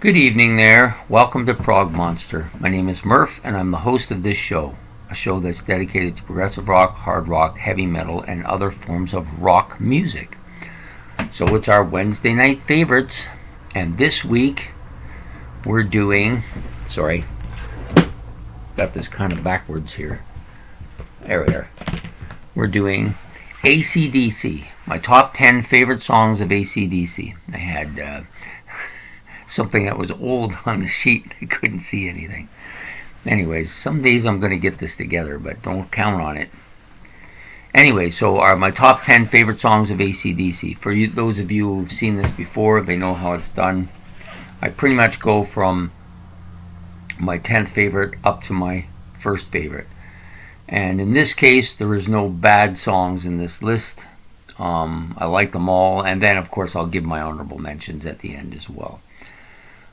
Good evening there. Welcome to Prog Monster. My name is Murph and I'm the host of this show, a show that's dedicated to progressive rock, hard rock, heavy metal, and other forms of rock music. So it's our Wednesday night favorites, and this week we're doing, got this kind of backwards here. There we are. We're doing AC/DC, my top 10 favorite songs of AC/DC. I had something that was old on the sheet. I couldn't see anything. Anyways, some days I'm going to get this together, but don't count on it. Anyway, so are my top 10 favorite songs of AC/DC. For you, those of you who've seen this before, they know how it's done. I pretty much go from my 10th favorite up to my first favorite. And in this case, there is no bad songs in this list. I like them all. And then, of course, I'll give my honorable mentions at the end as well.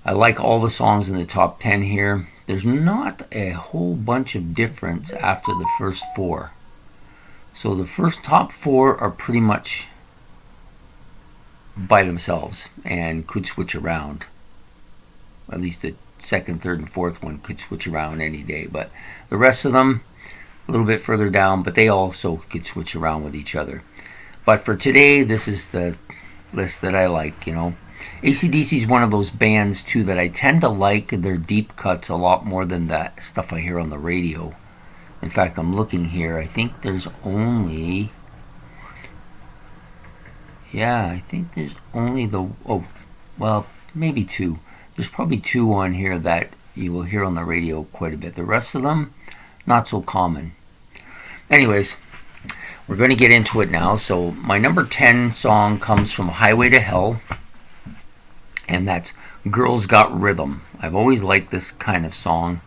I like all the songs in the top 10 here. There's not a whole bunch of difference after the first four. So the first top four are pretty much by themselves and could switch around. At least the second, third, and fourth one could switch around any day. But the rest of them, a little bit further down, but they also could switch around with each other. But for today, this is the list that I like, AC/DC is one of those bands, too, that I tend to like their deep cuts a lot more than that stuff I hear on the radio. In fact, I'm looking here. I think there's only... maybe two. There's probably two on here that you will hear on the radio quite a bit. The rest of them, not so common. Anyways, we're going to get into it now. So my number 10 song comes from Highway to Hell, and that's Girls Got Rhythm. I've always liked this kind of song.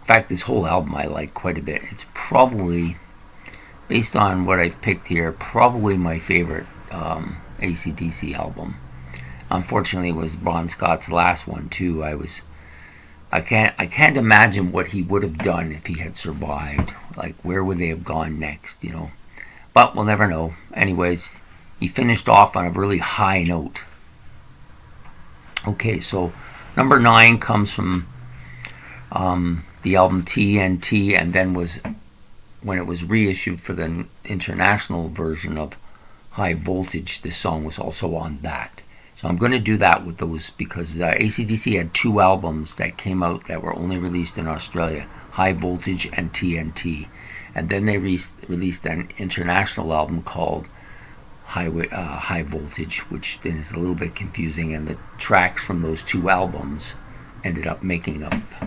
In fact, this whole album I like quite a bit. It's probably, based on what I've picked here, probably my favorite AC/DC album. Unfortunately, it was Bon Scott's last one too. I can't imagine what he would have done if he had survived. Like, where would they have gone next, But we'll never know. Anyways, he finished off on a really high note. Okay, so number 9 comes from the album TNT, and then when it was reissued for the international version of High Voltage, this song was also on that. So I'm going to do that with those because AC/DC had 2 albums that came out that were only released in Australia, High Voltage and TNT. And then they released an international album called High Voltage, which then is a little bit confusing, and the tracks from those 2 albums ended up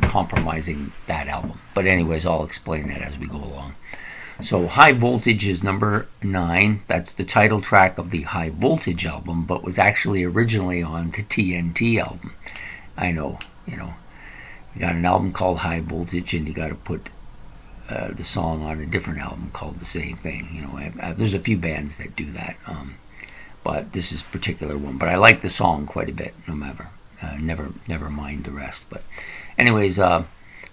compromising that album. But anyways, I'll explain that as we go along. So High Voltage is number 9. That's the title track of the High Voltage album, but was actually originally on the TNT album. I know, you got an album called High Voltage, and you got to put the song on a different album called the same thing. There's a few bands that do that, but this is a particular one. But I like the song quite a bit, never mind the rest. But anyways, the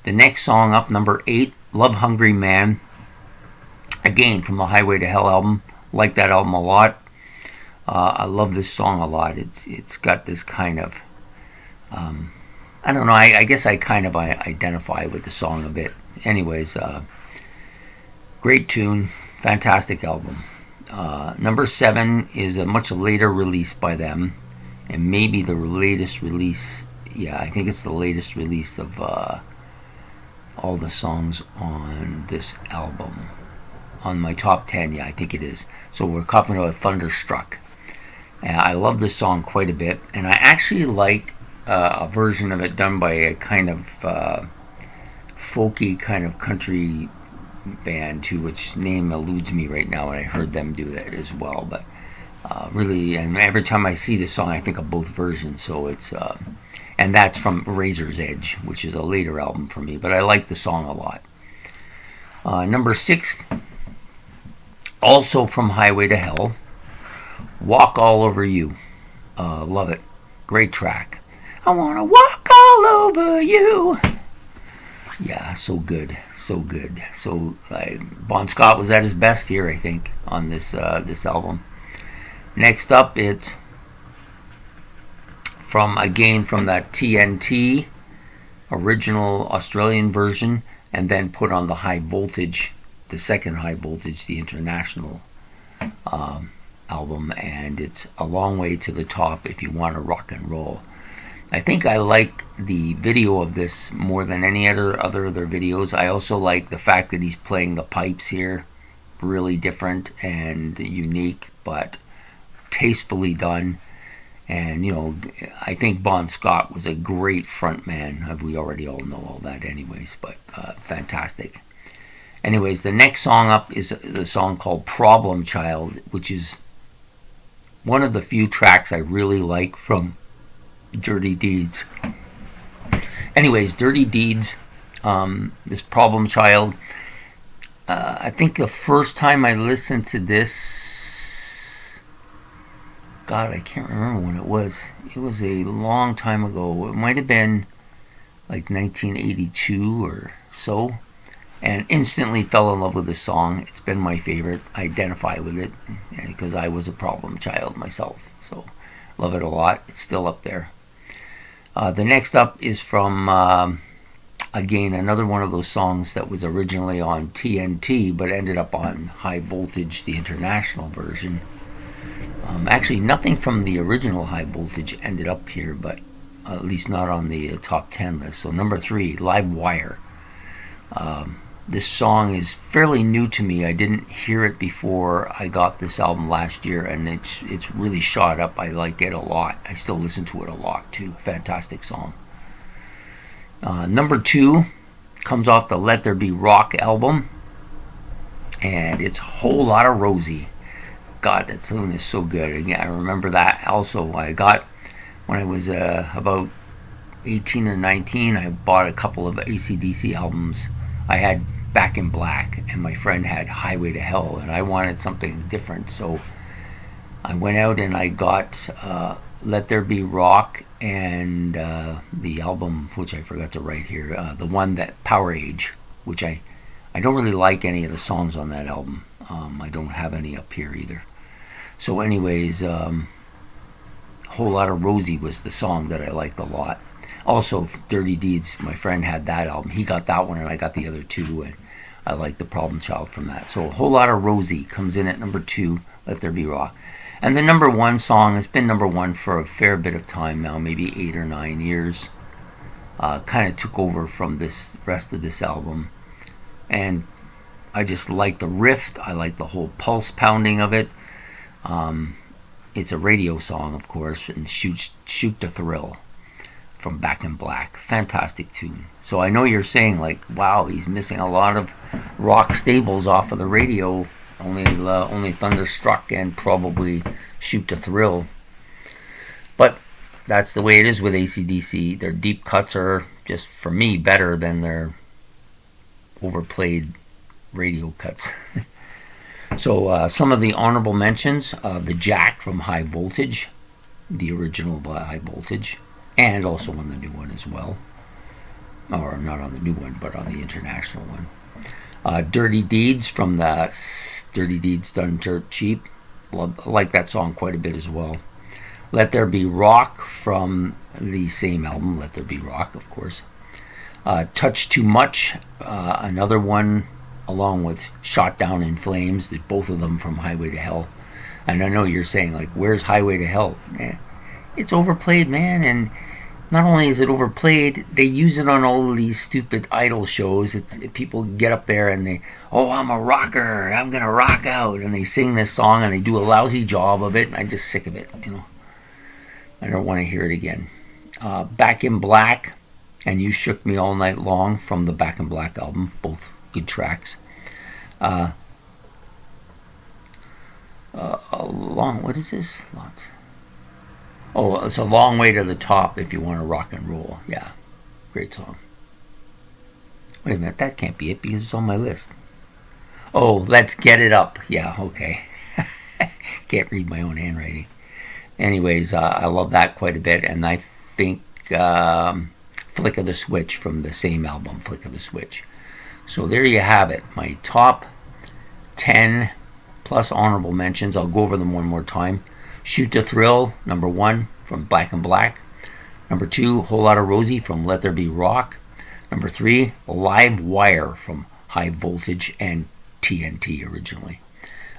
next song up, number 8, Love Hungry Man. Again, from the Highway to Hell album. Like that album a lot. I love this song a lot. It's got this kind of, I don't know, I guess I kind of identify with the song a bit. Anyways, great tune, fantastic album. Number 7 is a much later release by them, and maybe the latest release. Yeah, I think it's the latest release of all the songs on this album. On my top 10, yeah, I think it is. So we're talking about Thunderstruck. I love this song quite a bit, and I actually like a version of it done by a kind of folky kind of country band too, which name eludes me right now, and I heard them do that as well. But really, and every time I see this song, I think of both versions. So it's and that's from Razor's Edge, which is a later album for me, but I like the song a lot. Number 6, also from Highway to Hell, Walk All Over You. Love it. Great track. I want to walk all over you. Yeah, so good. So Bon Scott was at his best here, I think, on this album. Next up, it's from that TNT original Australian version, and then put on the High Voltage, the second High Voltage, the international album, and it's A Long Way to the Top if you want to rock and roll. I think I like the video of this more than any other videos. I also like the fact that he's playing the pipes here. Really different and unique, but tastefully done. And, you know, I think Bon Scott was a great front man. We already all know all that anyways, but fantastic. Anyways, the next song up is the song called Problem Child, which is one of the few tracks I really like from Dirty Deeds. Anyways, Dirty Deeds, this Problem Child, I think the first time I listened to this, God, I can't remember when it was. It was a long time ago. It might have been like 1982 or so, and instantly fell in love with the song. It's been my favorite. I identify with it because I was a problem child myself, so love it a lot. It's still up there. The next up is from, again, another one of those songs that was originally on TNT but ended up on High Voltage, the international version. Actually, nothing from the original High Voltage ended up here, but at least not on the top 10 list. So number 3, Live Wire. This song is fairly new to me. I didn't hear it before I got this album last year, and it's really shot up. I like it a lot. I still listen to it a lot too. Fantastic song. Number 2 comes off the Let There Be Rock album, and it's a Whole Lot of Rosie. God, that tune is so good. Again, I remember that also. I got, when I was about 18 or 19, I bought a couple of AC/DC albums. I had Back in Black, and my friend had Highway to Hell, and I wanted something different, so I went out and I got Let There Be Rock and the album, which I forgot to write here, the one that Power Age, which I don't really like any of the songs on that album. I don't have any up here either. So anyways, Whole Lot of Rosie was the song that I liked a lot. Also, Dirty Deeds, my friend had that album. He got that one and I got the other two, and I like the Problem Child from that. So A Whole Lot of Rosie comes in at number 2, Let There Be Rock. And the number 1 song has been number 1 for a fair bit of time now, maybe 8 or 9 years. Kind of took over from this rest of this album. And I just like the riff. I like the whole pulse pounding of it. It's a radio song, of course, and Shoot to Thrill from Back in Black. Fantastic tune. So I know you're saying, like, wow, he's missing a lot of rock staples off of the radio. Only Thunderstruck and probably Shoot to Thrill. But that's the way it is with AC/DC. Their deep cuts are just, for me, better than their overplayed radio cuts. So some of the honorable mentions, the Jack from High Voltage, the original High Voltage, and also on the new one as well. Or not on the new one, but on the international one. Dirty Deeds from the Dirty Deeds Done Dirt Cheap. I like that song quite a bit as well. Let There Be Rock from the same album, Let There Be Rock, of course. Touch Too Much, another one, along with Shot Down in Flames, both of them from Highway to Hell. And I know you're saying, like, where's Highway to Hell? It's overplayed, man, and not only is it overplayed, they use it on all of these stupid idol shows. People get up there and they, oh, I'm a rocker, I'm gonna rock out, and they sing this song and they do a lousy job of it, and I'm just sick of it, you know. I don't want to hear it again. Back in Black and You Shook Me All Night Long from the Back in Black album, both good tracks. What is this? Lots. Oh, it's A Long Way to the Top if you want to rock and roll. Yeah, great song. Wait a minute, that can't be it because it's on my list. Oh, Let's Get It Up. Yeah, okay. Can't read my own handwriting. Anyways, I love that quite a bit, and I think Flick of the Switch from the same album, Flick of the Switch. So there you have it, my top 10 plus honorable mentions. I'll go over them one more time. Shoot to Thrill, number 1 from Back in Black. Number 2, Whole Lotta Rosie from Let There Be Rock. Number 3, Live Wire from High Voltage and TNT originally.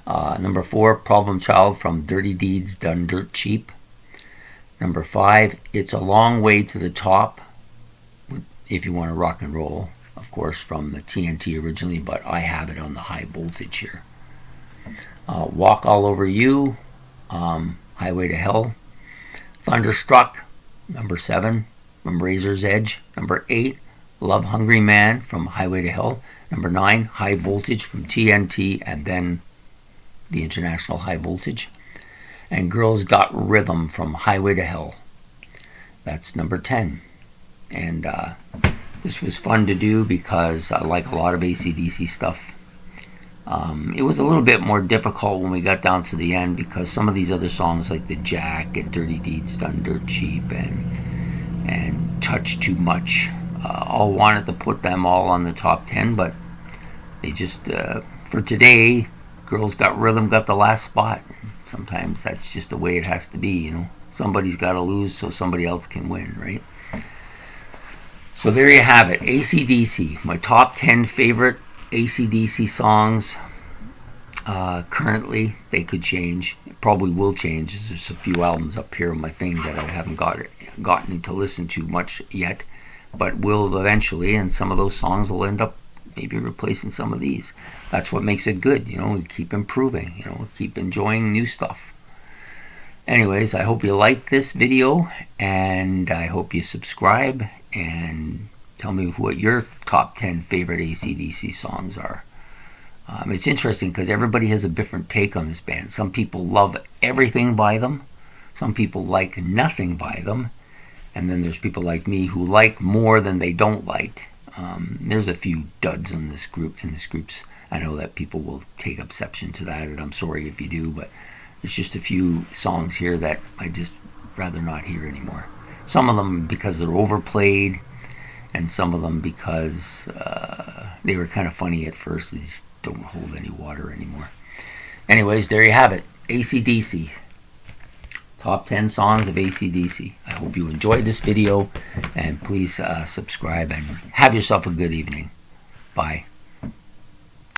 Number 4, Problem Child from Dirty Deeds Done Dirt Cheap. Number 5, It's a Long Way to the Top, if you want to rock and roll, of course, from the TNT originally, but I have it on the High Voltage here. Walk All Over You, Highway to Hell. Thunderstruck, number 7, from Razor's Edge. Number 8, Love Hungry Man from Highway to Hell. Number 9, High Voltage from TNT, and then the International High Voltage. And Girls Got Rhythm from Highway to Hell. That's number 10. And this was fun to do because I like a lot of AC/DC stuff. It was a little bit more difficult when we got down to the end because some of these other songs like The Jack and Dirty Deeds Done Dirt Cheap and Touch Too Much, all wanted to put them all on the top 10, but they just, for today, Girls Got Rhythm got the last spot. Sometimes that's just the way it has to be, you know. Somebody's got to lose so somebody else can win, right? So there you have it, AC/DC, my top 10 favorite AC/DC songs. Currently, they could change. It probably will change. There's a few albums up here on my thing that I haven't gotten to listen to much yet, but will eventually, and some of those songs will end up maybe replacing some of these. That's what makes it good, you know. We keep improving, you know, keep enjoying new stuff. Anyways, I hope you like this video, and I hope you subscribe and tell me what your top 10 favorite AC/DC songs are. It's interesting because everybody has a different take on this band. Some people love everything by them. Some people like nothing by them. And then there's people like me who like more than they don't like. There's a few duds in this groups. I know that people will take exception to that, and I'm sorry if you do, but there's just a few songs here that I just rather not hear anymore. Some of them because they're overplayed, and some of them because they were kind of funny at first. They just don't hold any water anymore. Anyways, there you have it. AC/DC. Top 10 songs of AC/DC. I hope you enjoyed this video, and please subscribe and have yourself a good evening. Bye.